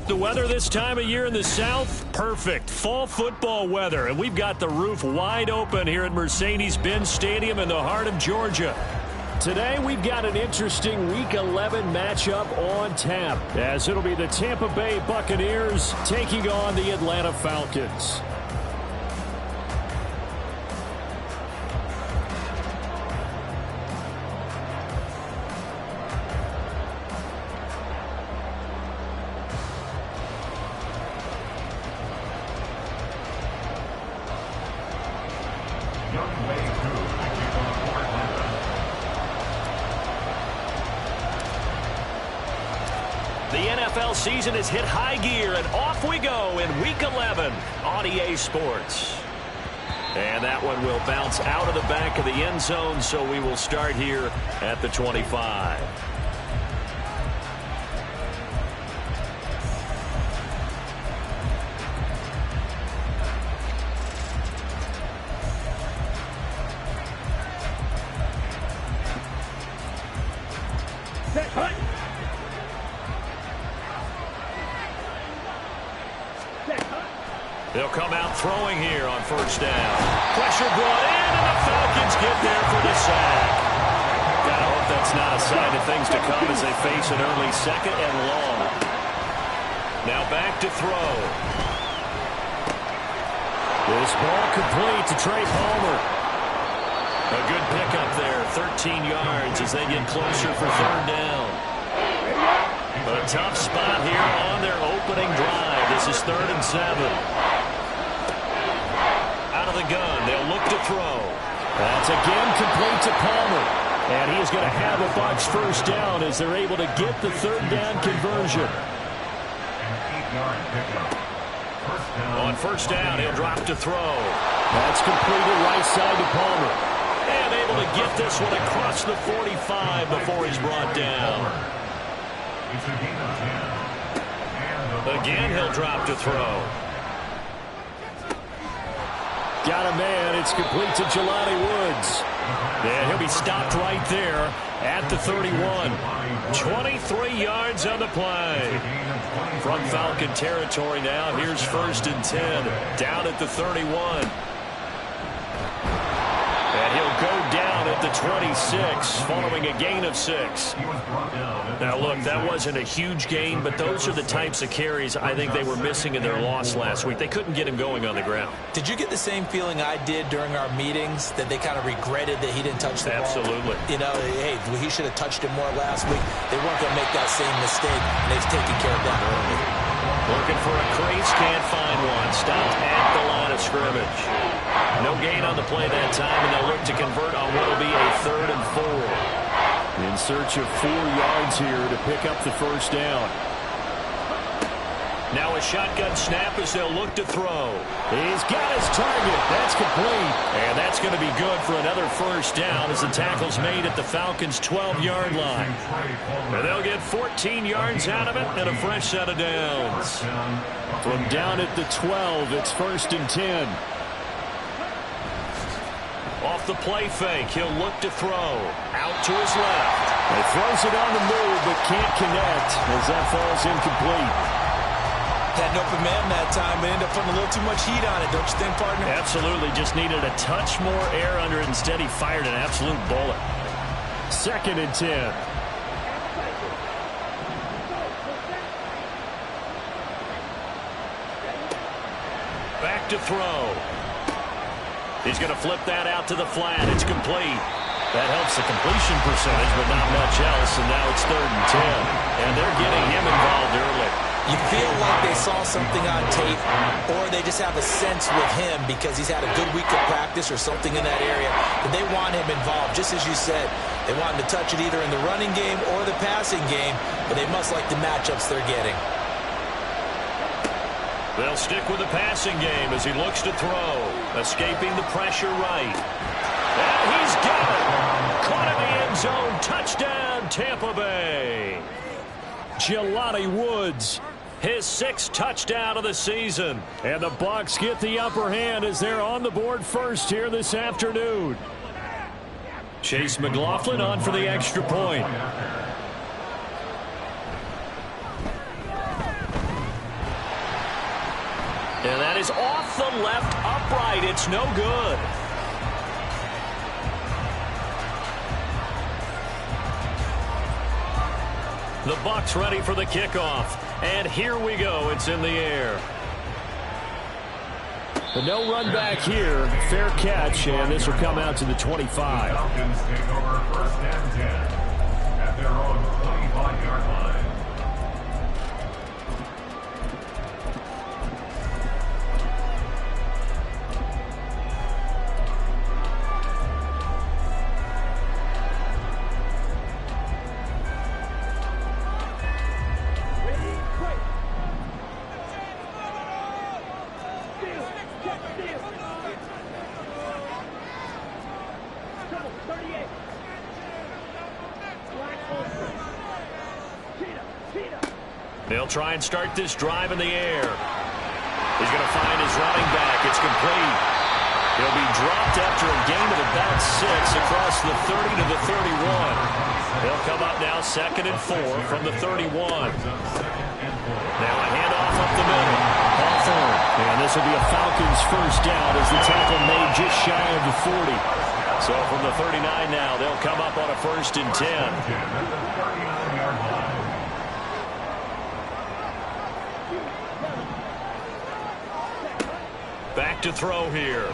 The weather this time of year in the South, perfect. Fall football weather, and we've got the roof wide open here at Mercedes-Benz Stadium in the heart of Georgia. Today, we've got an interesting Week 11 matchup on tap, as it'll be the Tampa Bay Buccaneers taking on the Atlanta Falcons. The NFL season has hit high gear, and off we go in Week 11 on EA Sports. And that one will bounce out of the back of the end zone, so we will start here at the 25. They'll come out throwing here on first down. Pressure brought in, and the Falcons get there for the sack. Gotta hope that's not a sign of things to come as they face an early second and long. Now back to throw. This ball complete to Trey Palmer. A good pickup there, 13 yards as they get closer for third down. A tough spot here on their opening drive. This is 3rd and 7. Out of the gun, they'll look to throw. That's again complete to Palmer. And he is going to have a Bucs first down as they're able to get the third down conversion. On first down, he'll drop to throw. That's completed right side to Palmer. And able to get this one across the 45 before he's brought down. Again, he'll drop to throw. Got a man. It's complete to Jelani Woods. And he'll be stopped right there at the 31. 23 yards on the play. From Falcon territory now, here's 1st and 10. Down at the 31. And he'll go down at the 26 following a gain of 6. Now, look, that wasn't a huge gain, but those are the types of carries I think they were missing in their loss last week. They couldn't get him going on the ground. Did you get the same feeling I did during our meetings, that they kind of regretted that he didn't touch the ball? Absolutely. You know, hey, he should have touched it more last week. They weren't going to make that same mistake, and they've taken care of that early. Looking for a crease, can't find one. Stopped at the line of scrimmage. No gain on the play that time, and they'll look to convert on what will be a 3rd and 4. In search of 4 yards here to pick up the first down. Now a shotgun snap as they'll look to throw. He's got his target. That's complete. And that's going to be good for another first down as the tackle's made at the Falcons' 12-yard line. And they'll get 14 yards out of it and a fresh set of downs. From down at the 12, it's 1st and 10. Off the play fake, he'll look to throw. Out to his left. He throws it on the move, but can't connect as that falls incomplete. Had an open man that time, but ended up putting a little too much heat on it, don't you think, partner? Absolutely. Just needed a touch more air under it. Instead, he fired an absolute bullet. 2nd and 10. Back to throw. He's going to flip that out to the flat. It's complete. That helps the completion percentage, but not much else. And now it's 3rd and 10. And they're getting him involved early. You feel like they saw something on tape, or they just have a sense with him because he's had a good week of practice or something in that area, that they want him involved. Just as you said, they want him to touch it either in the running game or the passing game, but they must like the matchups they're getting. They'll stick with the passing game as he looks to throw. Escaping the pressure right. And he's got it. Caught in the end zone. Touchdown, Tampa Bay. Jelani Woods, his 6th touchdown of the season. And the Bucs get the upper hand as they're on the board first here this afternoon. Chase McLaughlin on for the extra point. is off the left upright. It's no good. The Bucs ready for the kickoff. And here we go. It's in the air. But no run back here. Fair catch, and this will come out to the 25. Falcons take over 1st and 10 at their own 25-yard line. They'll try and start this drive in the air. He's going to find his running back. It's complete. He'll be dropped after a gain of about 6 across the 30 to the 31. They'll come up now 2nd and 4 from the 31. Now a handoff up the middle. Hawthorne. And this will be a Falcons first down as the tackle made just shy of the 40. So from the 39 now, they'll come up on a 1st and 10. Back to throw here.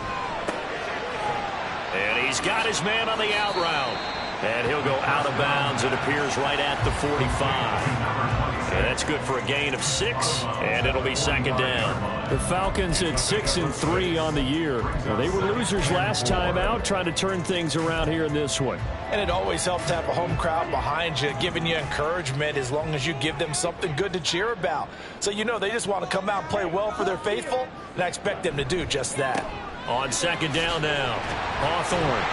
And he's got his man on the out route. And he'll go out of bounds. It appears right at the 45. And that's good for a gain of 6. And it'll be 2nd down. The Falcons at 6-3 on the year. Now, they were losers last time out, trying to turn things around here in this one. And it always helps to have a home crowd behind you, giving you encouragement as long as you give them something good to cheer about. So you know they just want to come out and play well for their faithful, and I expect them to do just that. On 2nd down now, Hawthorne.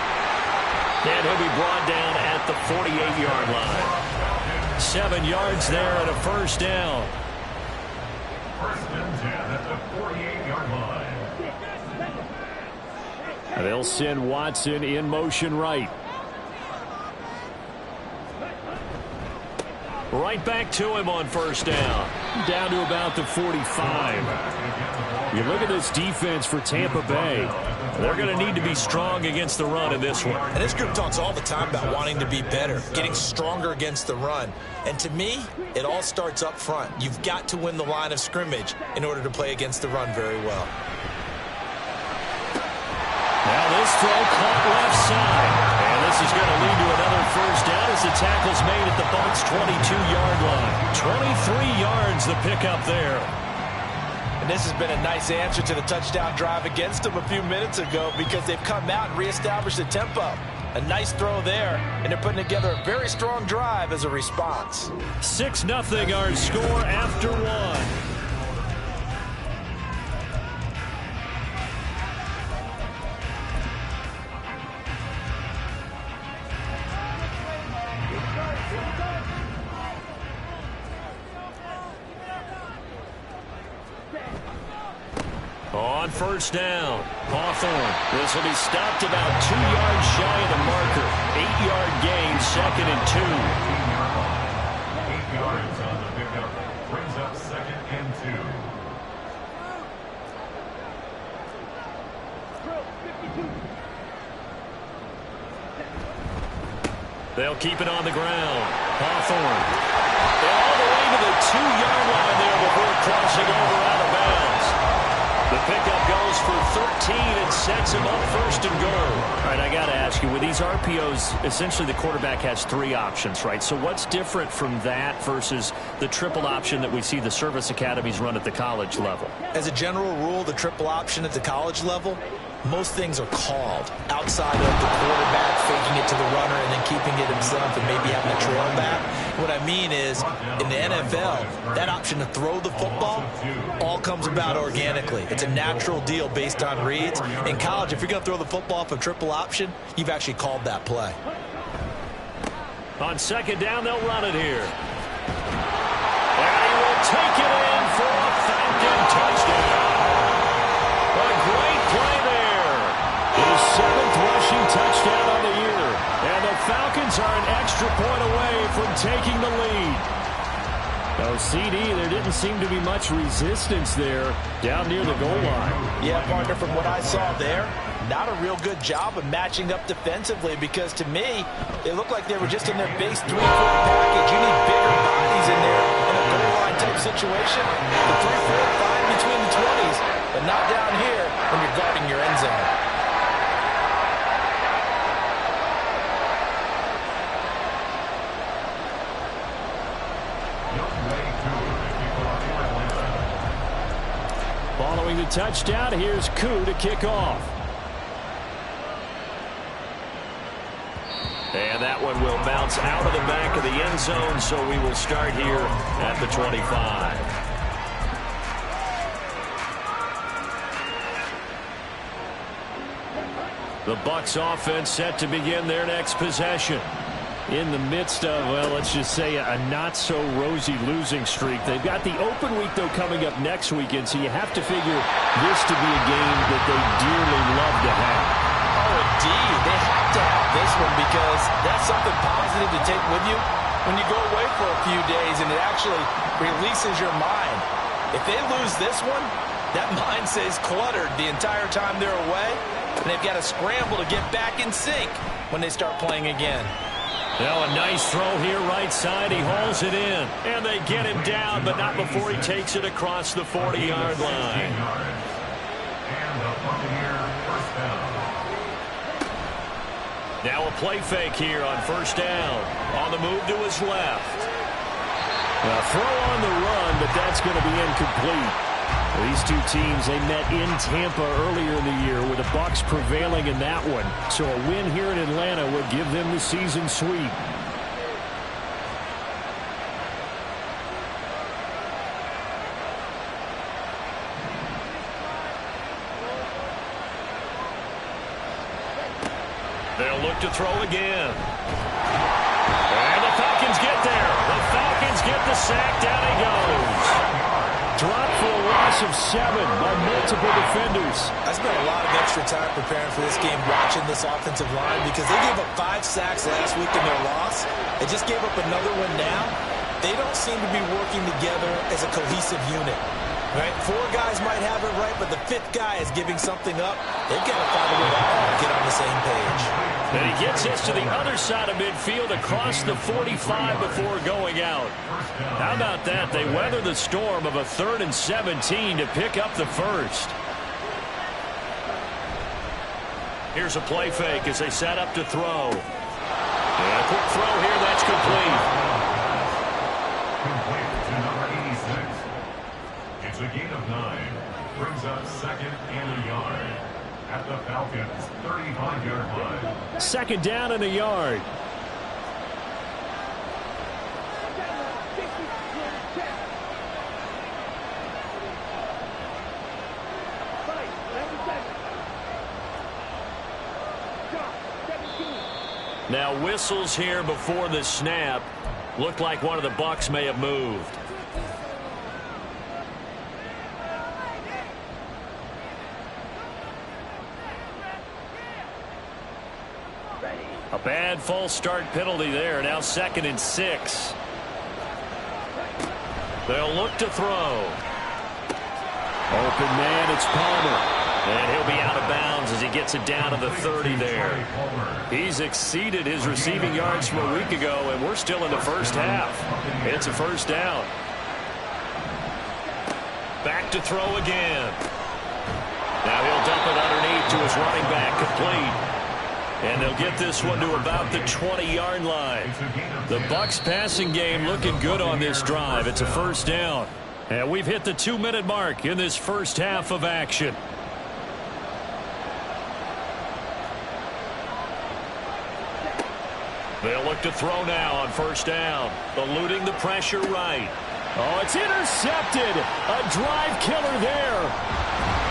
And he'll be brought down at the 48-yard line. 7 yards there and a 1st down. 1st and 10 at the 48-yard line. They'll send Watson in motion right. Right back to him on 1st down. Down to about the 45. You look at this defense for Tampa Bay. They're going to need to be strong against the run in this one. And this group talks all the time about wanting to be better, getting stronger against the run. And to me, it all starts up front. You've got to win the line of scrimmage in order to play against the run very well. Now this throw caught left side. And this is going to lead to another 1st down as the tackle's made at the Bucs' 22-yard line. 23 yards the pickup there. And this has been a nice answer to the touchdown drive against them a few minutes ago because they've come out and reestablished the tempo. A nice throw there, and they're putting together a very strong drive as a response. 6-0 our score after 1. On 1st down, Hawthorne. This will be stopped about 2 yards shy of the marker. 8-yard gain, 2nd and 2. 8 yards on the pickup. Brings up 2nd and 2. They'll keep it on the ground. Hawthorne. And all the way to the 2-yard line there before crossing over out of bounds. The pickup goes for 13 and sets him up 1st and goal. All right, I got to ask you, with these RPOs, essentially the quarterback has 3 options, right? So what's different from that versus the triple option that we see the service academies run at the college level? As a general rule, the triple option at the college level, most things are called outside of the quarterback faking it to the runner and then keeping it himself and maybe having a trail back. What I mean is, in the NFL, that option to throw the football all comes about organically. It's a natural deal based on reads. In college, if you're going to throw the football off a triple option, you've actually called that play. On 2nd down, they'll run it here. And he will take it in for a Falcon touchdown. A great play there. His 7th rushing touchdown on the year. And the Falcons are an extra point away from taking the lead. A Oh, CD, there didn't seem to be much resistance there down near the goal line. Yeah, partner, from what I saw there, not a real good job of matching up defensively because to me, it looked like they were just in their base 3-4 package. You need bigger bodies in there in a goal line type situation. The 3-4, fine between the 20s, but not down here when you're guarding your end zone. Following the touchdown, here's Koo to kick off. And that one will bounce out of the back of the end zone, so we will start here at the 25. The Bucs offense set to begin their next possession. In the midst of, well, let's just say a not-so-rosy losing streak. They've got the open week, though, coming up next weekend, so you have to figure this to be a game that they dearly love to have. Oh, indeed. They have to have this one because that's something positive to take with you when you go away for a few days, and it actually releases your mind. If they lose this one, that mind stays cluttered the entire time they're away, and they've got to scramble to get back in sync when they start playing again. Now a nice throw here right side. He hauls it in. And they get him down, but not before he takes it across the 40-yard line. And the Buccaneers first down. Now a play fake here on first down. On the move to his left. A throw on the run, but that's going to be incomplete. These two teams, they met in Tampa earlier in the year with the Bucs prevailing in that one. So a win here in Atlanta would give them the season sweep. They'll look to throw again. And the Falcons get there. The Falcons get the sack. Down he goes. Dropped for a loss of 7 by multiple defenders. I spent a lot of extra time preparing for this game watching this offensive line because they gave up 5 sacks last week in their loss. They just gave up another one now. They don't seem to be working together as a cohesive unit. Right? 4 guys might have it right, but the 5th guy is giving something up. They've got to find a way to get on the same page. And he gets this to the other side of midfield across the 45 before going out. How about that? They weather the storm of a 3rd and 17 to pick up the first. Here's a play fake as they set up to throw. And a quick throw here, that's complete. Complete to number 86. It's a gain of 9. Brings up 2nd and a yard. At the Falcons' 35-yard line. 2nd down and a yard. Now whistles here before the snap. Looked like one of the Bucs may have moved. A bad false start penalty there. Now 2nd and 6. They'll look to throw. Open man, it's Palmer. And he'll be out of bounds as he gets it down to the 30 there. He's exceeded his receiving yards from a week ago, and we're still in the first half. It's a first down. Back to throw again. Now he'll dump it underneath to his running back, complete. And they'll get this one to about the 20-yard line. The Bucs passing game looking good on this drive. It's a first down. And we've hit the 2-minute mark in this first half of action. They'll look to throw now on first down. Eluding the pressure right. Oh, it's intercepted. A drive killer there.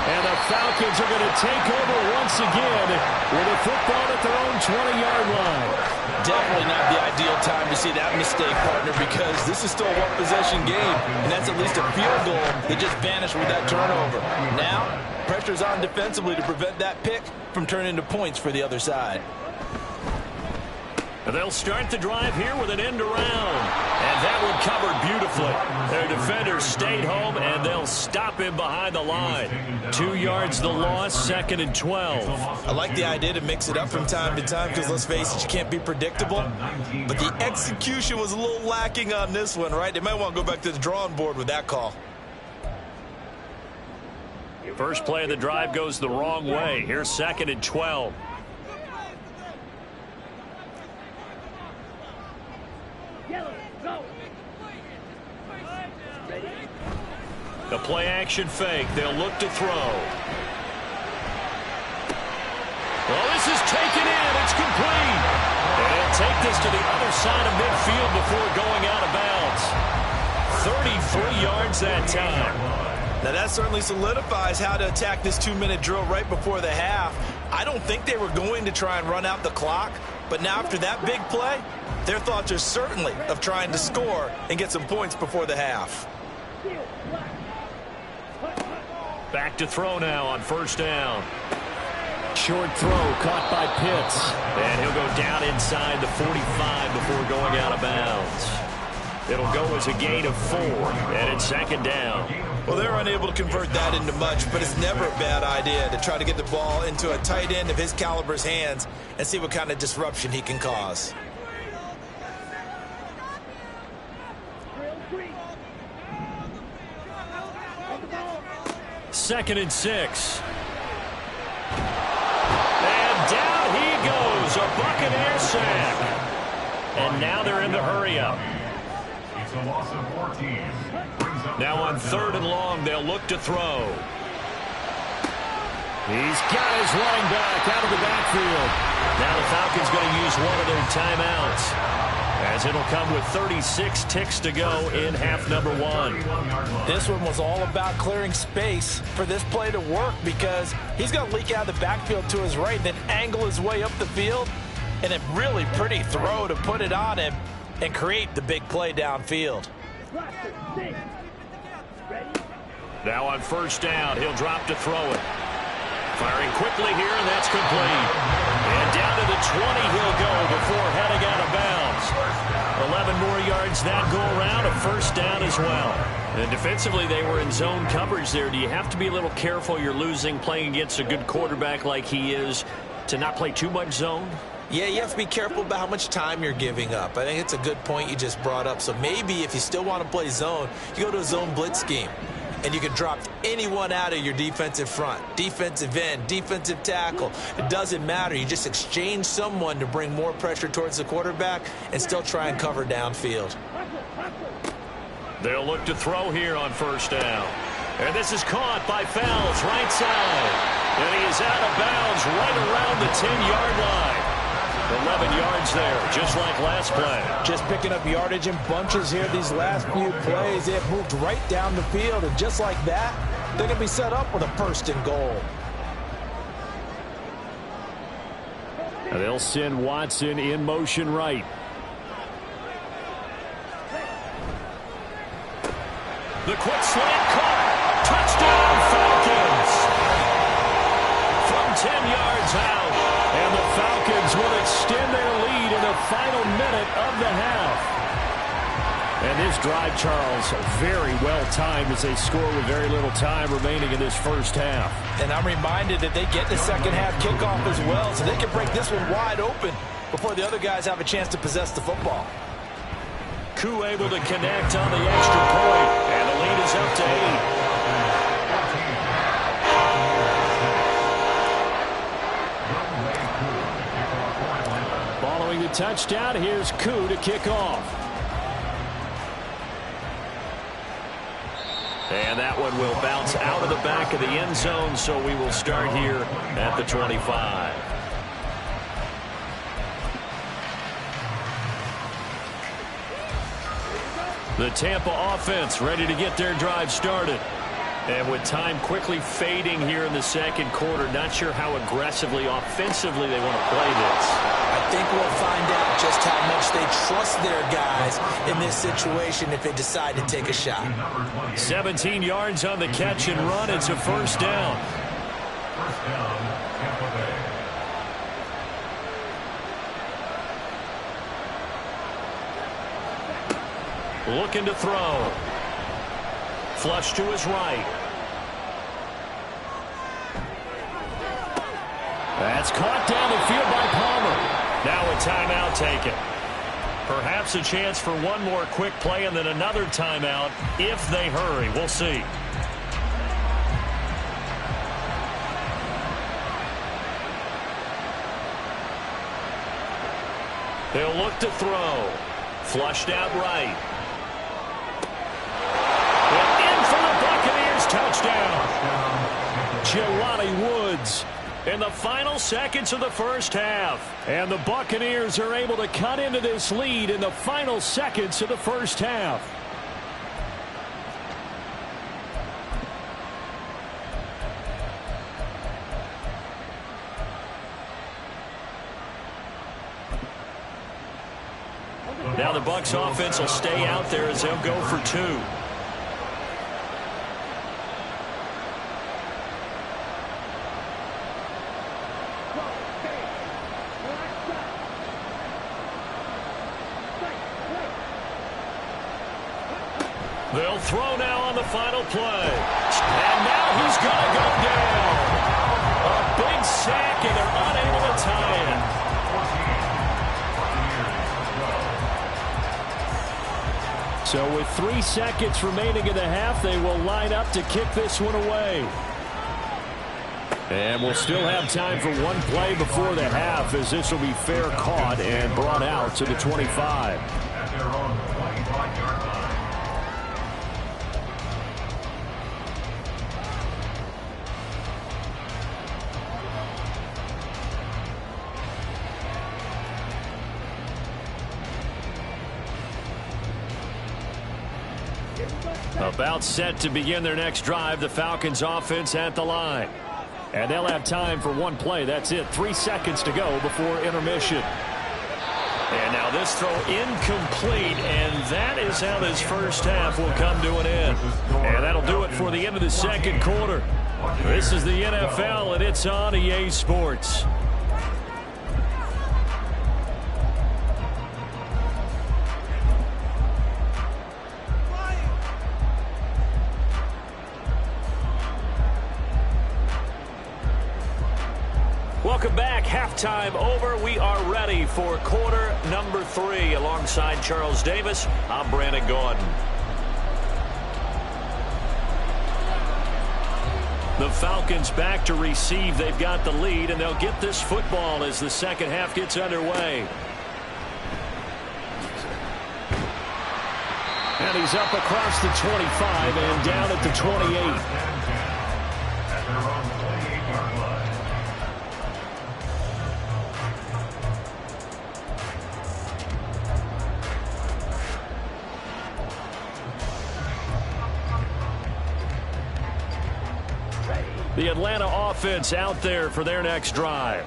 And the Falcons are going to take over once again with a football at their own 20-yard line. Definitely not the ideal time to see that mistake, partner, because this is still a one-possession game, and that's at least a field goal that just vanished with that turnover. Now, pressure's on defensively to prevent that pick from turning into points for the other side. They'll start the drive here with an end around. And that one covered beautifully. Their defenders stayed home, and they'll stop him behind the line. 2 yards the loss, 2nd and 12. I like the idea to mix it up from time to time because, let's face it, you can't be predictable. But the execution was a little lacking on this one, right? They might want to go back to the drawing board with that call. First play of the drive goes the wrong way. Here's 2nd and 12. The play-action fake. They'll look to throw. Well, this is taken in. It's complete. And he'll take this to the other side of midfield before going out of bounds. 33 yards that time. Now, that certainly solidifies how to attack this 2-minute drill right before the half. I don't think they were going to try and run out the clock, but now after that big play, their thoughts are certainly of trying to score and get some points before the half. Back to throw now on 1st down. Short throw caught by Pitts. And he'll go down inside the 45 before going out of bounds. It'll go as a gain of 4, and it's 2nd down. Well, they're unable to convert that into much, but it's never a bad idea to try to get the ball into a tight end of his caliber's hands and see what kind of disruption he can cause. Second and 6. And down he goes. A Buccaneer sack. And now they're in the hurry-up. It's a loss of 14. Now on 3rd and long, they'll look to throw. He's got his running back out of the backfield. Now the Falcons going to use one of their timeouts, as it'll come with 36 ticks to go in half number 1. This one was all about clearing space for this play to work because he's going to leak out of the backfield to his right, then angle his way up the field, and a really pretty throw to put it on him and create the big play downfield. Now on 1st down, he'll drop to throw it. Firing quickly here, and that's complete. And down to the 20 he'll go before heading out of bounds. 11 more yards that go around, a 1st down as well. And defensively, they were in zone coverage there. Do you have to be a little careful? You're losing, playing against a good quarterback like he is, to not play too much zone? Yeah, you have to be careful about how much time you're giving up. I think it's a good point you just brought up. So maybe if you still want to play zone, you go to a zone blitz scheme. And you can drop anyone out of your defensive front, defensive end, defensive tackle. It doesn't matter. You just exchange someone to bring more pressure towards the quarterback and still try and cover downfield. They'll look to throw here on 1st down. And this is caught by Fells, right side. And he is out of bounds right around the 10-yard line. 11 yards there, just like last play. Just picking up yardage in bunches here these last few plays. They have moved right down the field, and just like that, they're going to be set up with a 1st and goal. And they'll send Watson in motion right. The quick slant caught. Touchdown, Falcons! From 10 yards out. And the Falcons will extend their lead in the final minute of the half. And this drive, Charles, very well timed as they score with very little time remaining in this 1st half. And I'm reminded that they get the 2nd half kickoff as well, so they can break this one wide open before the other guys have a chance to possess the football. Koo able to connect on the extra point, and the lead is up to 8. Following the touchdown, here's Koo to kick off. And that one will bounce out of the back of the end zone, so we will start here at the 25. The Tampa offense ready to get their drive started. And with time quickly fading here in the 2nd quarter, not sure how aggressively, offensively they want to play this. I think we'll find out just how much they trust their guys in this situation if they decide to take a shot. 17 yards on the catch and run. It's a 1st down. First down, Tampa Bay. Looking to throw. Flush to his right. That's caught down the field by Palmer. Now a timeout taken. Perhaps a chance for one more quick play and then another timeout if they hurry. We'll see. They'll look to throw. Flushed out right. And in for the Buccaneers touchdown. Jelani Woods in the final seconds of the first half. And the Buccaneers are able to cut into this lead in the final seconds of the first half. Now the Bucs offense will stay out there as they'll go for two. They'll throw now on the final play. And now he's going to go down. A big sack, and they're unable to tie it. So with 3 seconds remaining in the half, they will line up to kick this one away. And we'll still have time for one play before the half, as this will be fair caught and brought out to the 25. At their own 25-yard line. About set to begin their next drive, the Falcons offense at the line. And they'll have time for one play. That's it. 3 seconds to go before intermission. And now this throw incomplete, and that is how this first half will come to an end. And that'll do it for the end of the second quarter. This is the NFL, and it's on EA Sports. Welcome back. Halftime over. We are ready for quarter number 3. Alongside Charles Davis, I'm Brandon Gordon. The Falcons back to receive. They've got the lead, and they'll get this football as the second half gets underway. And he's up across the 25 and down at the 28. At their own 28-yard line. The Atlanta offense out there for their next drive.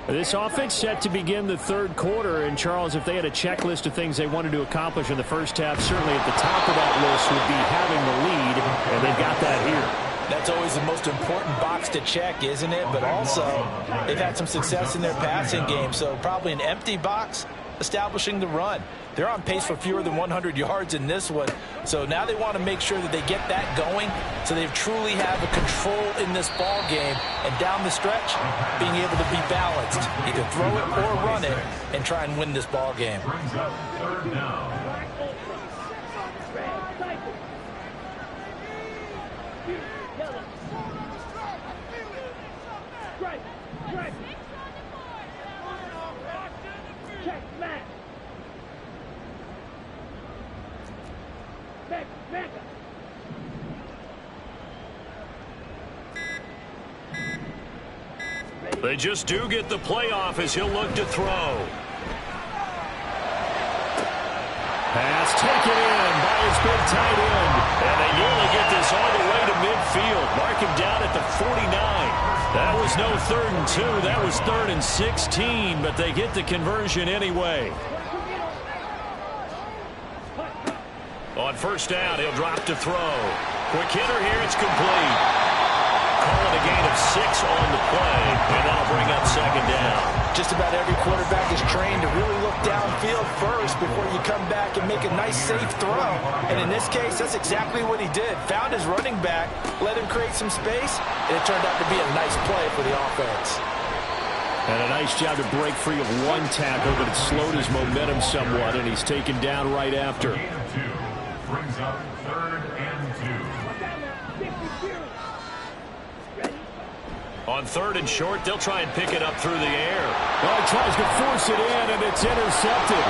This offense set to begin the third quarter. And, Charles, if they had a checklist of things they wanted to accomplish in the first half, certainly at the top of that list would be having the lead, and they've got that here. That's always the most important box to check, isn't it? But also, they've had some success in their passing game, so probably an empty box establishing the run. They're on pace for fewer than 100 yards in this one, so now they want to make sure that they get that going so they truly have a control in this ball game, and down the stretch, being able to be balanced, either throw it or run it, and try and win this ball game. Brings up third down. They just do get the playoff as he'll look to throw. Pass taken in by his big tight end. And they nearly get this all the way to midfield. Mark him down at the 49. That was no 3rd and 2. That was 3rd and 16, but they get the conversion anyway. On first down, he'll drop to throw. Quick hitter here, it's complete. Calling a gain of 6 on the play, and that'll bring up second down. Just about every quarterback is trained to really look downfield first before you come back and make a nice, safe throw. And in this case, that's exactly what he did. Found his running back, let him create some space, and it turned out to be a nice play for the offense. And a nice job to break free of one tackle, but it slowed his momentum somewhat, and he's taken down right after. Gain of 2 brings up 3rd and 2. On 3rd and short, they'll try and pick it up through the air. Well, he tries to force it in, and it's intercepted.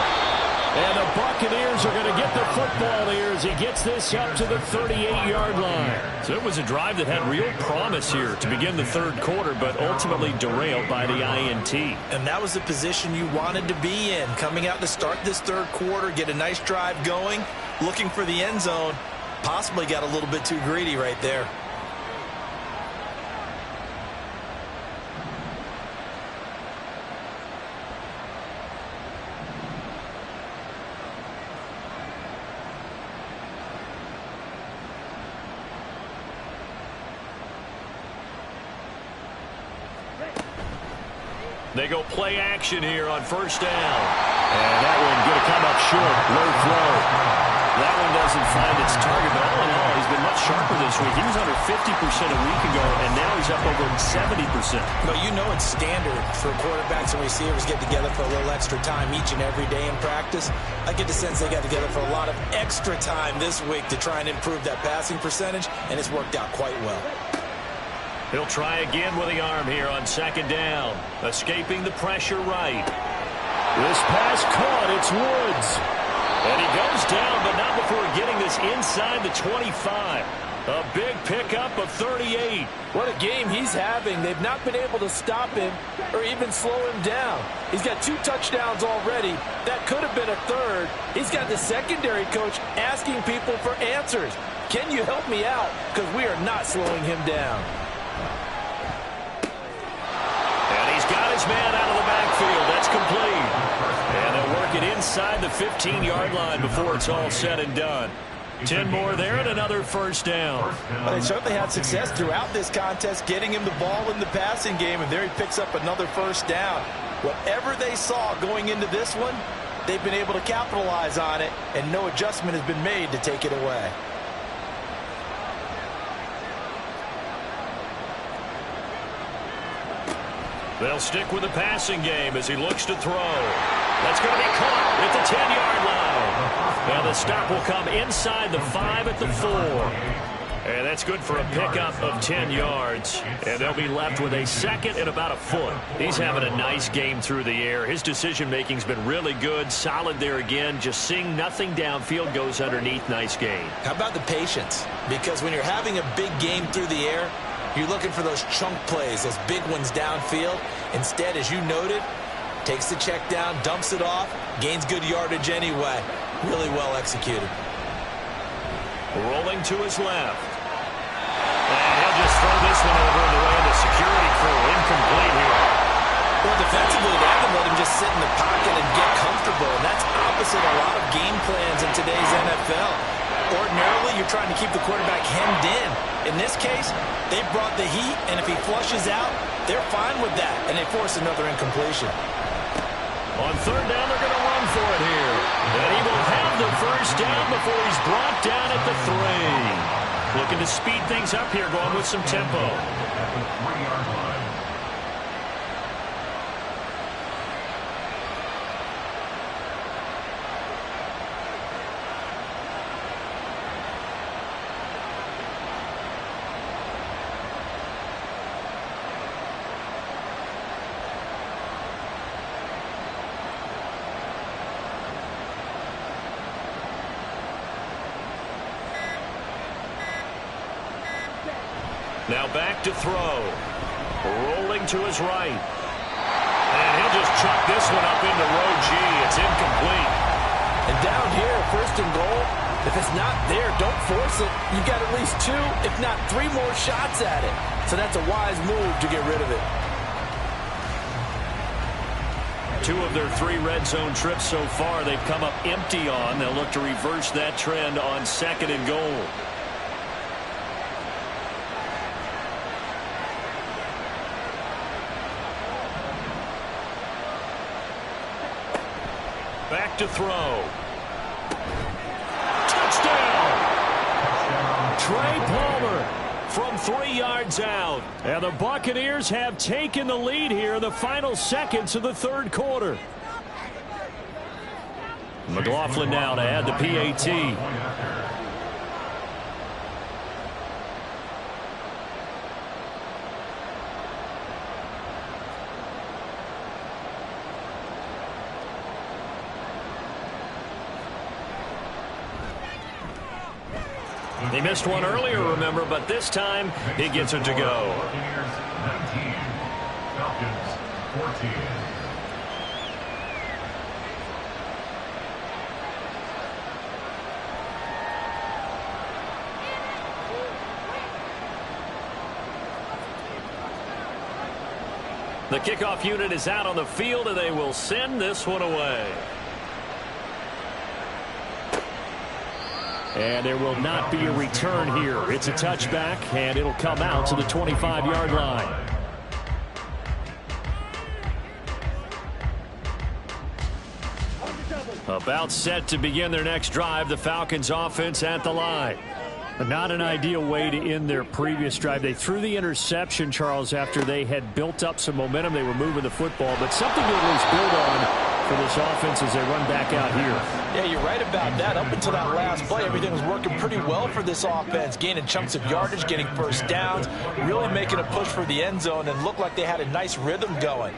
And the Buccaneers are going to get the football here as he gets this up to the 38-yard line. So it was a drive that had real promise here to begin the 3rd quarter, but ultimately derailed by the INT. And that was the position you wanted to be in. Coming out to start this 3rd quarter, get a nice drive going, looking for the end zone. Possibly got a little bit too greedy right there. They go play action here on 1st down. And that one going to come up short. Low throw. That one doesn't find its target, but all in all, he's been much sharper this week. He was under 50% a week ago, and now he's up over 70%. But you know it's standard for quarterbacks and receivers get together for a little extra time each and every day in practice. I get the sense they got together for a lot of extra time this week to try and improve that passing percentage, and it's worked out quite well. He'll try again with the arm here on 2nd down. Escaping the pressure right. This pass caught. It's Woods. And he goes down, but not before getting this inside the 25. A big pickup of 38. What a game he's having. They've not been able to stop him or even slow him down. He's got 2 touchdowns already. That could have been a 3rd. He's got the secondary coach asking people for answers. Can you help me out? Because we are not slowing him down. And he's got his man out of the backfield. That's complete. And they'll work it inside the 15-yard line before it's all said and done. 10 more there and another 1st down. Well, they certainly had success throughout this contest getting him the ball in the passing game, and there he picks up another 1st down. Whatever they saw going into this one, they've been able to capitalize on it, and no adjustment has been made to take it away. They'll stick with the passing game as he looks to throw. That's going to be caught at the 10-yard line. And the stop will come inside the 5 at the 4. And that's good for a pickup of 10 yards. And they'll be left with a 2nd and about a foot. He's having a nice game through the air. His decision-making's been really good. Solid there again. Just seeing nothing downfield goes underneath. Nice game. How about the patience? Because when you're having a big game through the air, you're looking for those chunk plays, those big ones downfield. Instead, as you noted, takes the check down, dumps it off, gains good yardage anyway. Really well executed. Rolling to his left. And he'll just throw this one over in the way of the security crew. Incomplete here. Well, defensively, they haven't let him just sit in the pocket and get comfortable. And that's opposite a lot of game plans in today's NFL. Ordinarily, you're trying to keep the quarterback hemmed in. In this case, they brought the heat, and if he flushes out, they're fine with that, and they force another incompletion. On 3rd down, they're going to run for it here. And he will have the 1st down before he's brought down at the 3. Looking to speed things up here, going with some tempo. At the 3-yard line. Now back to throw. Rolling to his right. And he'll just chuck this one up into row G. It's incomplete. And down here, 1st and goal, if it's not there, don't force it. You've got at least 2, if not 3 more shots at it. So that's a wise move to get rid of it. 2 of their 3 red zone trips so far, they've come up empty on. They'll look to reverse that trend on 2nd and goal. Back to throw. Touchdown! Trey Palmer from 3 yards out. And the Buccaneers have taken the lead here in the final seconds of the third quarter. McLaughlin now to add the PAT. He missed one earlier, remember, but this time he gets it to go. Buccaneers 19, Falcons 14. The kickoff unit is out on the field, and they will send this one away. And there will not be a return here. It's a touchback, and it'll come out to the 25-yard line. About set to begin their next drive, the Falcons offense at the line. Not an ideal way to end their previous drive. They threw the interception, Charles, after they had built up some momentum. They were moving the football, but something to at least build on for this offense as they run back out here. Yeah, you're right about that. Up until that last play, everything was working pretty well for this offense, gaining chunks of yardage, getting first downs, really making a push for the end zone, and looked like they had a nice rhythm going.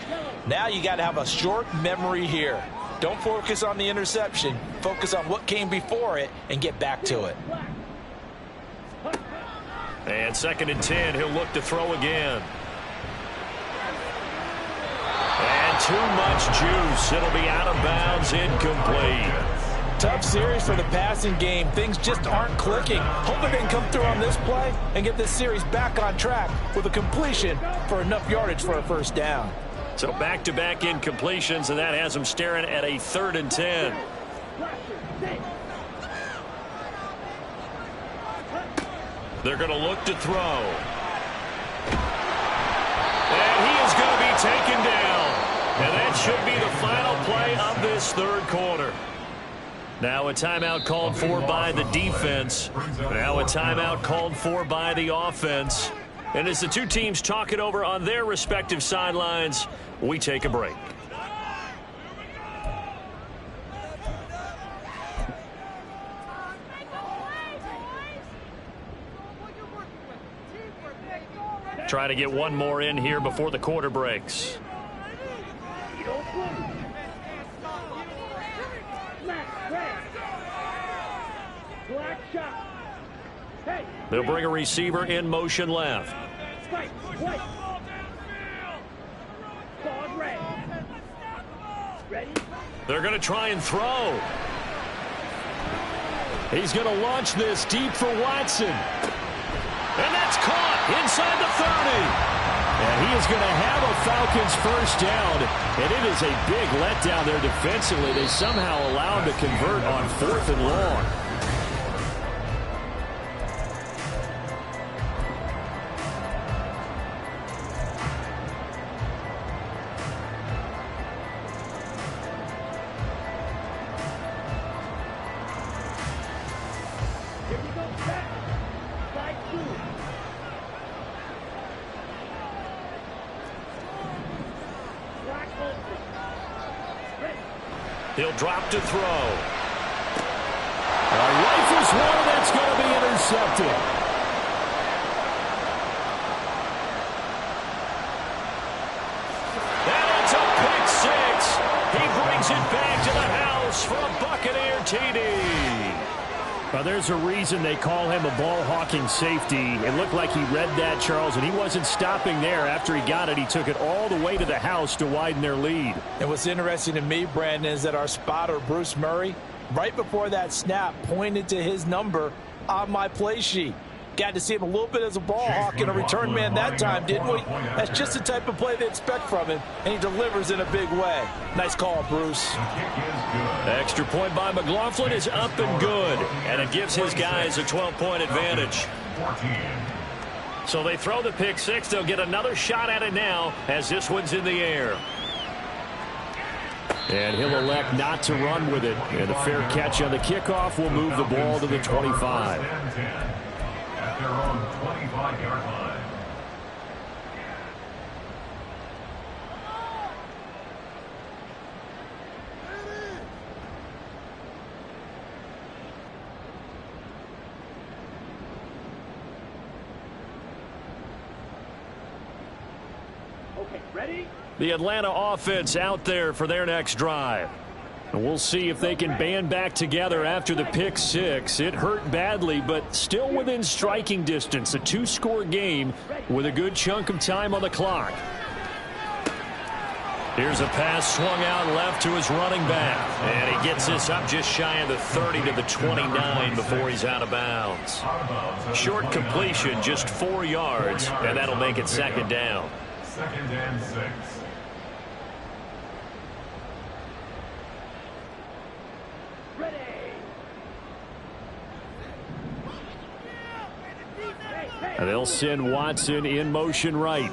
Now you got to have a short memory here. Don't focus on the interception. Focus on what came before it and get back to it. And 2nd and 10, he'll look to throw again. And too much juice. It'll be out of bounds, incomplete. Tough series for the passing game. Things just aren't clicking. Hoping they can come through on this play and get this series back on track with a completion for enough yardage for a first down. So back-to-back incompletions, and that has them staring at a 3rd and 10. They're going to look to throw. And he is going to be taken down. And that should be the final play of this third quarter. Now a timeout called for by the defense. Now a timeout called for by the offense. And as the two teams talk it over on their respective sidelines, we take a break. Trying to get one more in here before the quarter breaks. They'll bring a receiver in motion left. They're going to try and throw. He's going to launch this deep for Watson. And that's caught inside the 30. And he is going to have a Falcons first down. And it is a big letdown there defensively. They somehow allow him to convert on 4th and long. He'll drop to throw. Rifles one, that's going to be intercepted. That ends up pick 6. He brings it back to the house for a Buccaneer TD. Well, there's a reason they call him a ball-hawking safety. It looked like he read that, Charles, and he wasn't stopping there. After he got it, he took it all the way to the house to widen their lead. And what's interesting to me, Brandon, is that our spotter, Bruce Murray, right before that snap, pointed to his number on my play sheet. Got to see him a little bit as a ball hawk and a return man that time, didn't we? That's just the type of play they expect from him, and he delivers in a big way. Nice call, Bruce. Extra point by McLaughlin is up and good, and it gives his guys a 12-point advantage. So they throw the pick 6. They'll get another shot at it now as this one's in the air. And he'll elect not to run with it. And a fair catch on the kickoff will move the ball to the 25. At their own 25-yard line. Okay, ready? The Atlanta offense out there for their next drive. And we'll see if they can band back together after the pick six. It hurt badly, but still within striking distance. A two-score game with a good chunk of time on the clock. Here's a pass swung out left to his running back. And he gets this up just shy of the 30 to the 29 before he's out of bounds. Short completion, just 4 yards, and that'll make it second down. 2nd and 6. And they'll send Watson in motion right.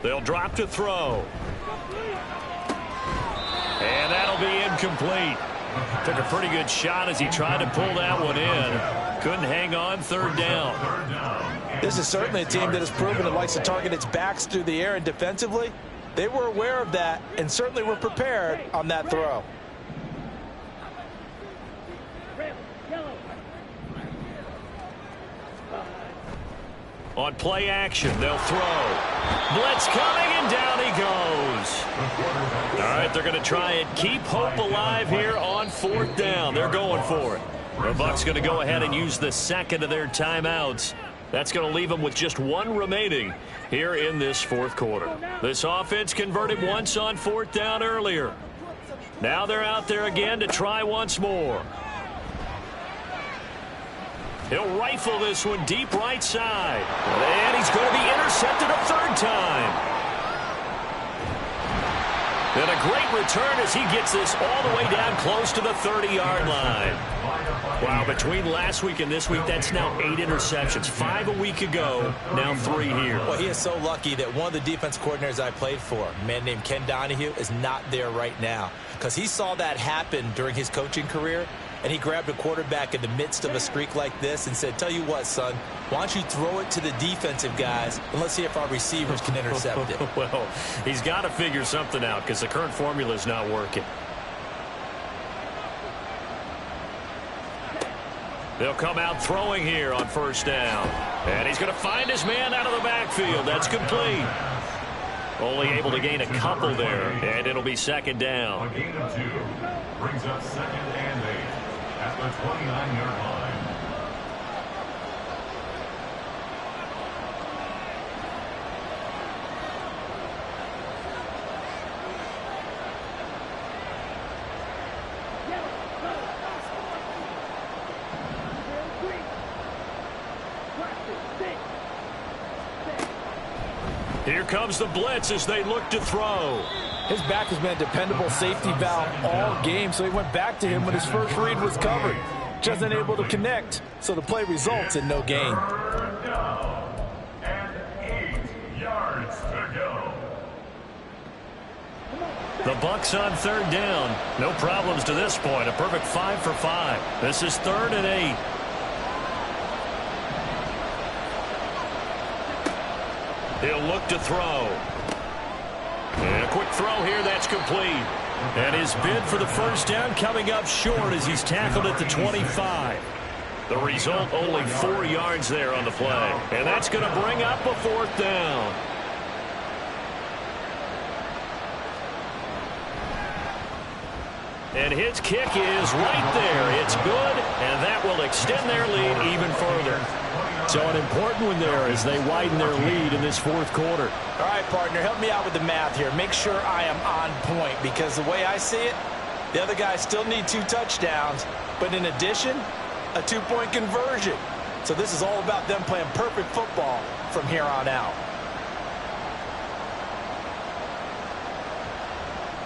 They'll drop to throw. And that'll be incomplete. Took a pretty good shot as he tried to pull that one in. Couldn't hang on, 3rd down. This is certainly a team that has proven it likes to target its backs through the air, and defensively, they were aware of that and certainly were prepared on that throw. On play action, they'll throw. Blitz coming, and down he goes. All right, they're going to try and keep hope alive here on 4th down. They're going for it. The Bucs going to go ahead and use the second of their timeouts. That's going to leave them with just 1 remaining here in this 4th quarter. This offense converted once on 4th down earlier. Now they're out there again to try once more. He'll rifle this one deep right side. And he's going to be intercepted a 3rd time. And a great return as he gets this all the way down close to the 30-yard line. Wow, between last week and this week, that's now 8 interceptions. 5 a week ago, now 3 here. Well, he is so lucky that one of the defense coordinators I played for, a man named Ken Donahue, is not there right now. Because he saw that happen during his coaching career, and he grabbed a quarterback in the midst of a streak like this and said, tell you what, son, why don't you throw it to the defensive guys, and let's see if our receivers can intercept it. Well, he's got to figure something out because the current formula is not working. They'll come out throwing here on 1st down. And he's going to find his man out of the backfield. That's complete. Only able to gain a couple there, and it'll be 2nd down. A gain of 2 brings up 2nd and 8 at the 29-yard line. Here comes the blitz as they look to throw. His back has been a dependable safety valve all game, so he went back to him when his first read was covered. Just unable to connect, so the play results in no gain. And 8 yards to go. The Bucs on 3rd down. No problems to this point. A perfect 5 for 5. This is 3rd and 8. He'll look to throw. And a quick throw here, that's complete. And his bid for the 1st down coming up short as he's tackled at the 25. The result, only 4 yards there on the play. And that's going to bring up a 4th down. And his kick is right there. It's good, and that will extend their lead even further. So an important one there as they widen their lead in this 4th quarter. All right, partner, help me out with the math here. Make sure I am on point, because the way I see it, the other guys still need 2 touchdowns, but in addition, a 2-point conversion. So this is all about them playing perfect football from here on out.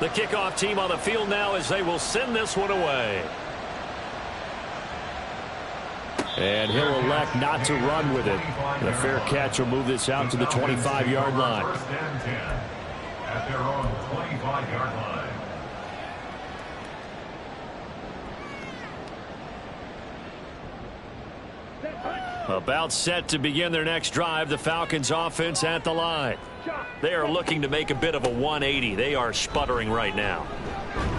The kickoff team on the field now as they will send this one away. And he'll elect not to run with it. And a fair catch will move this out to the 25-yard line. First and 10 at their own 25-yard line. About set to begin their next drive, the Falcons offense at the line. They are looking to make a bit of a 180. They are sputtering right now.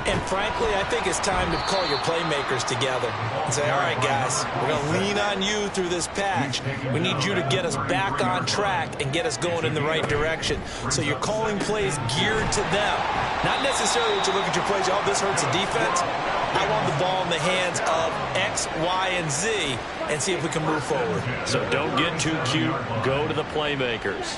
And frankly, I think it's time to call your playmakers together and say, all right, guys, we're going to lean on you through this patch. We need you to get us back on track and get us going in the right direction. So you're calling plays geared to them. Not necessarily that you look at your plays, oh, this hurts the defense. I want the ball in the hands of X, Y, and Z and see if we can move forward. So don't get too cute. Go to the playmakers.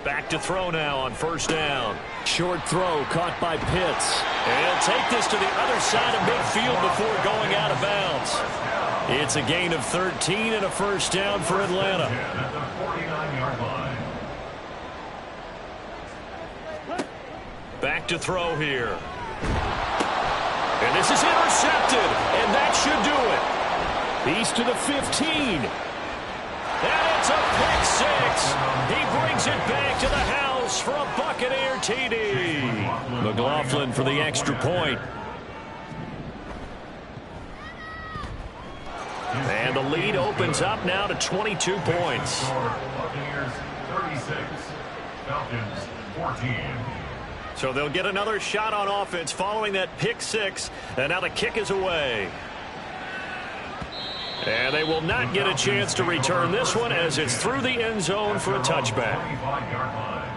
Back to throw now on first down. Short throw caught by Pitts. And he'll take this to the other side of midfield before going out of bounds. It's a gain of 13 and a first down for Atlanta. At the 49-yard line. Back to throw here. And this is intercepted. And that should do it. He's to the 15. And it's a pick six. He brings it back to the house for a Buccaneer TD. McLaughlin for the extra point. And the lead opens up now to 22 points. Buccaneers 36, Falcons 14. So they'll get another shot on offense following that pick six. And now the kick is away. And they will not get a chance to return this one as it's through the end zone for a touchback. 25-yard line.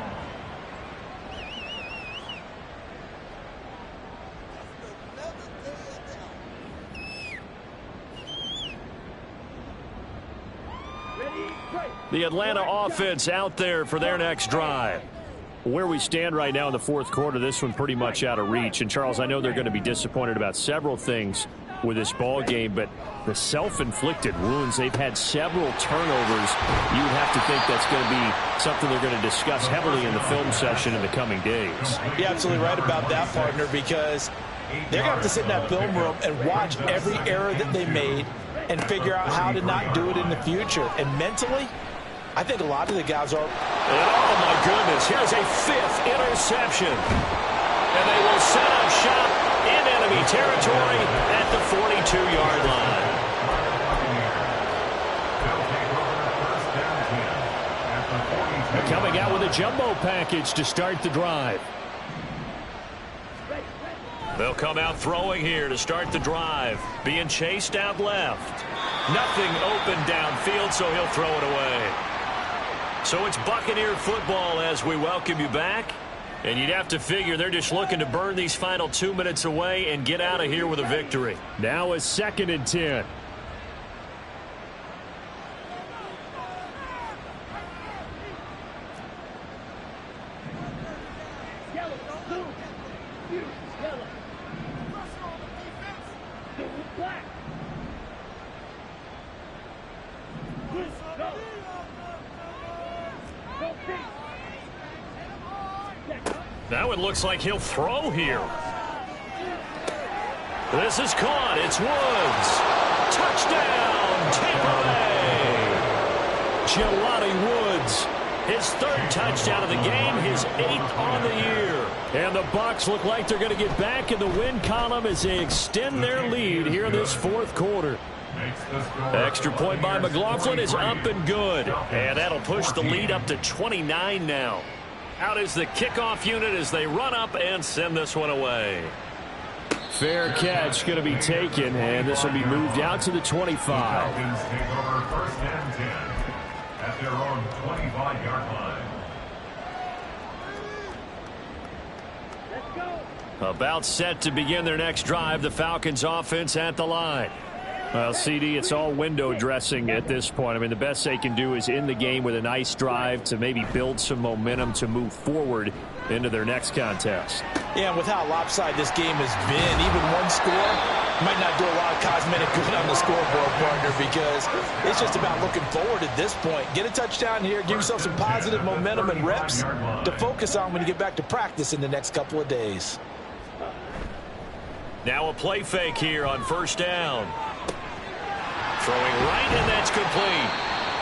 The Atlanta offense out there for their next drive. Where we stand right now in the fourth quarter, this one pretty much out of reach. And, Charles, I know they're going to be disappointed about several things with this ball game, but the self-inflicted wounds, they've had several turnovers. You would have to think that's going to be something they're going to discuss heavily in the film session in the coming days. You're absolutely right about that, partner, because they're going to have to sit in that film room and watch every error that they made and figure out how to not do it in the future. And mentally, I think a lot of the guys are. Oh, my goodness. Here's a fifth interception. And they will set up shop in enemy territory at the 42-yard line. Coming out with a jumbo package to start the drive. They'll come out throwing here to start the drive. Being chased out left. Nothing open downfield, so he'll throw it away. So it's Buccaneer football as we welcome you back. And you'd have to figure they're just looking to burn these final 2 minutes away and get out of here with a victory. Now a 2nd and 10. Now it looks like he'll throw here. This is caught. It's Woods. Touchdown, Tampa Bay. Jelani Woods. His 3rd touchdown of the game, his 8th on the year. And the Bucs look like they're going to get back in the win column as they extend their lead here in this 4th quarter. Extra point by McLaughlin is up and good. And that'll push the lead up to 29 now. Out is the kickoff unit as they run up and send this one away. Fair catch going to be taken, and this will be moved out to the 25. Falcons take over 1st and 10 at their own 25-yard line. About set to begin their next drive, the Falcons offense at the line. Well, CD, it's all window dressing at this point. I mean, the best they can do is in the game with a nice drive to maybe build some momentum to move forward into their next contest. Yeah, and with how lopsided this game has been, even one score might not do a lot of cosmetic good on the scoreboard, partner, because it's just about looking forward at this point. Get a touchdown here, give yourself some positive momentum and reps to focus on when you get back to practice in the next couple of days. Now a play fake here on 1st down. Throwing right, and that's complete.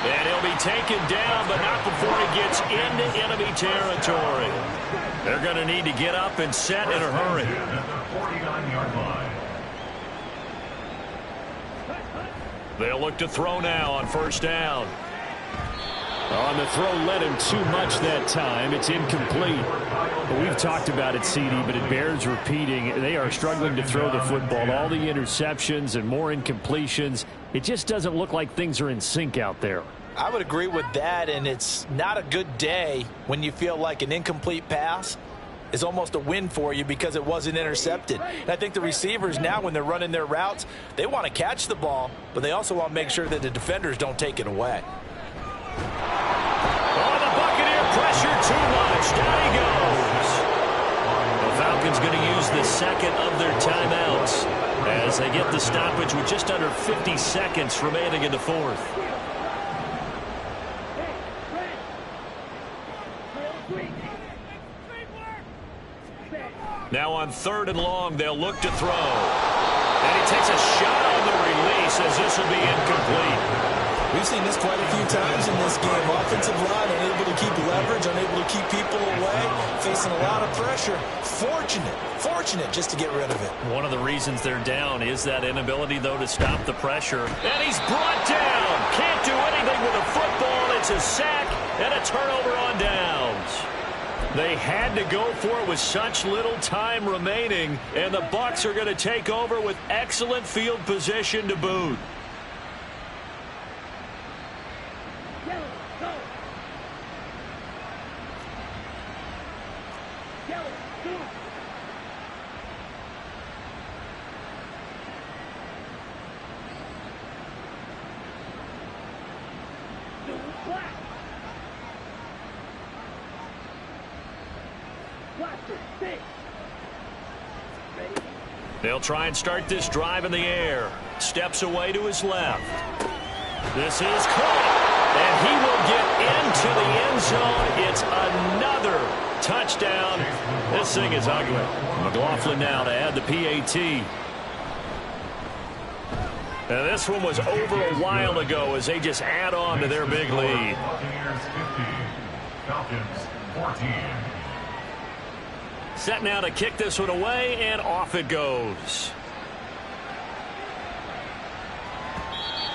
And he'll be taken down, but not before he gets into enemy territory. They're going to need to get up and set in a hurry. At the 49-yard line. They'll look to throw now on first down. On the throw led him too much that time. It's incomplete. We've talked about it, CD, but it bears repeating. They are struggling to throw the football. All the interceptions and more incompletions. It just doesn't look like things are in sync out there. I would agree with that, and it's not a good day when you feel like an incomplete pass is almost a win for you because it wasn't intercepted. And I think the receivers now, when they're running their routes, they want to catch the ball, but they also want to make sure that the defenders don't take it away. Oh, the Buccaneer pressure too much. Down he goes. The Falcons going to use the second of their timeouts as they get the stoppage with just under 50 seconds remaining in the fourth. Now on 3rd and long, they'll look to throw. And he takes a shot on the release as this will be incomplete. We've seen this quite a few times in this game. Offensive line unable to keep leverage, unable to keep people away, facing a lot of pressure. Fortunate just to get rid of it. One of the reasons they're down is that inability, though, to stop the pressure. And he's brought down. Can't do anything with a football. It's a sack and a turnover on downs. They had to go for it with such little time remaining, and the Bucs are going to take over with excellent field position to boot. They'll try and start this drive in the air. Steps away to his left. This is caught, and he will get into the end zone. It's another touchdown. This thing is ugly. McLaughlin now to add the PAT. And this one was over a while ago as they just add on to their big lead. Buccaneers 50, Falcons 14. Set now to kick this one away, and off it goes.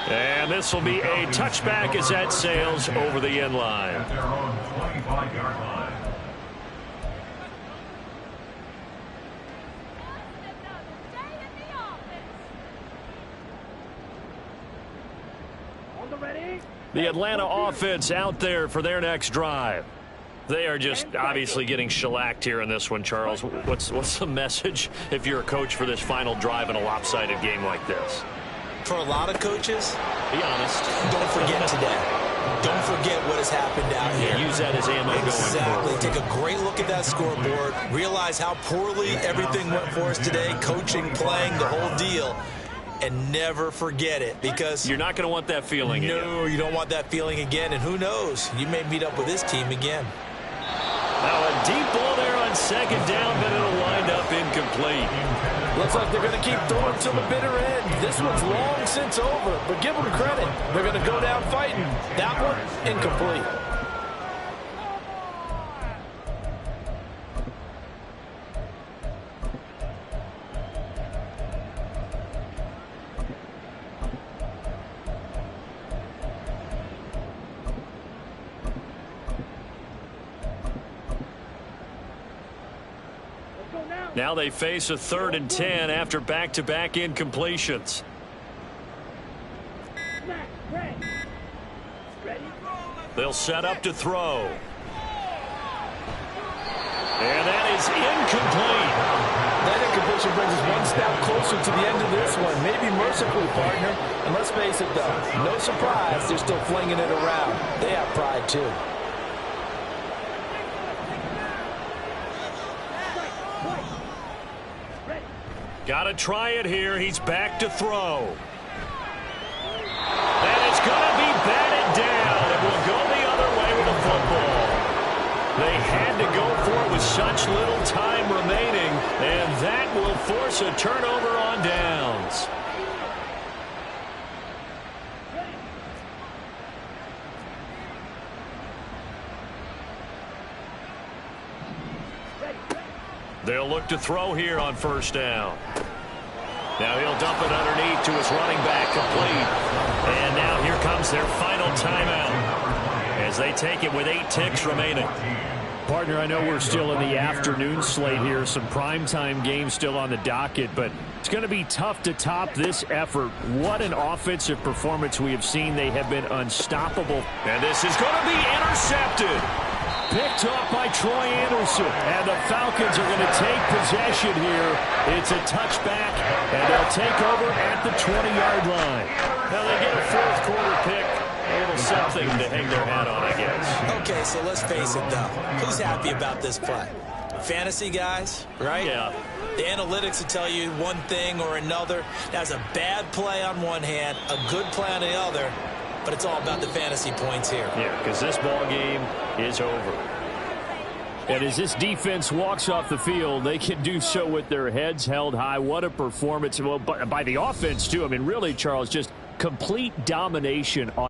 And this will be a touchback as that sails over the end line. At their own 25-yard line. The Atlanta offense out there for their next drive. They are just obviously getting shellacked here in this one, Charles. What's the message if you're a coach for this final drive in a lopsided game like this? For a lot of coaches, Be honest. don't forget today. Don't forget what has happened out here. Use that as ammo going Exactly. forward. Take a great look at that scoreboard. Realize how poorly everything went for us today. Coaching, playing, the whole deal. And never forget it, because You're not going to want that feeling again. no, you don't want that feeling again. And who knows? You may meet up with this team again. Now a deep ball there on second down, but it'll wind up incomplete. Looks like they're going to keep throwing till the bitter end. This one's long since over, but give them credit. They're going to go down fighting. That one, incomplete. Now they face a 3rd and 10 after back-to-back incompletions. They'll set up to throw. And that is incomplete. That incompletion brings us one step closer to the end of this one. Maybe mercifully, partner. And let's face it, though, no surprise, they're still flinging it around. They have pride, too. Got to try it here. He's back to throw. And it's going to be batted down. It will go the other way with the football. They had to go for it with such little time remaining, and that will force a turnover on downs. They'll look to throw here on first down. Now he'll dump it underneath to his running back, complete. And now here comes their final timeout as they take it with 8 ticks remaining. Partner, I know we're still in the afternoon slate here, some primetime games still on the docket, but it's going to be tough to top this effort. What an offensive performance we have seen. They have been unstoppable. And this is going to be intercepted. Picked off by Troy Anderson. And the Falcons are going to take possession here. It's a touchback, and they'll take over at the 20-yard line. Now they get a fourth quarter pick. A little something to hang their hat on, I guess. Okay, so let's face it, though. Who's happy about this play? Fantasy guys, right? Yeah. The analytics will tell you one thing or another. That's a bad play on one hand, a good play on the other, but it's all about the fantasy points here. Yeah, because this ball game is over. And as this defense walks off the field, they can do so with their heads held high. What a performance. Well, by the offense, too. I mean, really, Charles, just complete domination on